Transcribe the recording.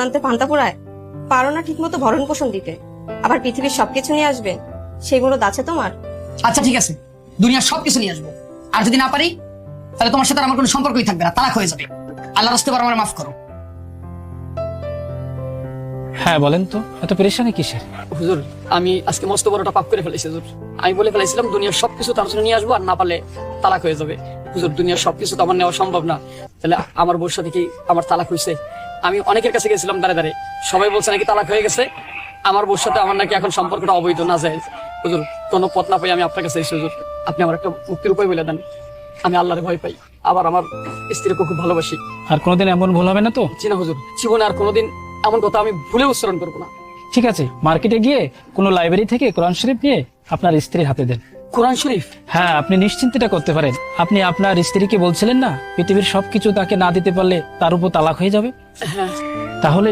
আনতে পান্তা পোড়ায়? পারো না ঠিক মতো ভরণ পোষণ দিতে, আবার পৃথিবীর সবকিছু নিয়ে আসবে? সেগুলো আছে তোমার? আচ্ছা ঠিক আছে, দুনিয়ার সবকিছু নিয়ে আসবো, আর যদি না পারি তাহলে তোমার সাথে আর আমার কোনো সম্পর্কই থাকবে না, তালাক হয়ে যাবে। আল্লাহ রাস্তে পার আমার মাফ করো। হ্যাঁ বলেন তো, এত পেরেশানি কিসের? হুজুর, আমি আজকে মস্ত বড়টা পাপ করে ফেলেছি হুজুর। আমি বলে ফেলেছিলাম দুনিয়ার সবকিছু তার জন্য নিয়ে আসবো, আর না পারলে তালাক হয়ে যাবে। হুজুর, দুনিয়ার সবকিছু তো আমার নেওয়া সম্ভব না। তাহলে আমার বউর সাথে কি আমার তালাক হয়েছে? আমি অনেকের কাছে গেছিলাম দাঁড়ে দাঁড়ে, সবাই বলছে নাকি তালাক হয়ে গেছে। আমার বউর সাথে আমার নাকি এখন সম্পর্কটা অবৈধ, না যায়। হুজুর, কোনো পথ না পাই আমি আপনার কাছে এসেছি হুজুর, আপনি আমার একটা মুক্তির উপায় বলে দেন। আমি আল্লাহরে ভয় পাই, আবার আমার স্ত্রীকে খুব ভালোবাসি। আর কোনোদিন এমন ভুল হবে না তো? জি না হুজুর, জীবনে আর কোনোদিন এমন কথা আমি ভুলে উচ্চারণ করবো না। ঠিক আছে, মার্কেটে গিয়ে কোনো লাইব্রেরি থেকে কোরআন শরীফ নিয়ে আপনার স্ত্রীর হাতে দেন। কোরআন শরীফ? হ্যাঁ, আপনি নিশ্চিন্তটা করতে পারেন। আপনি আপনার স্ত্রীকে বলছিলেন না পৃথিবীর সবকিছু তাকে না দিতে পারলে তার উপর তালাক হয়ে যাবে, হ্যাঁ। তাহলে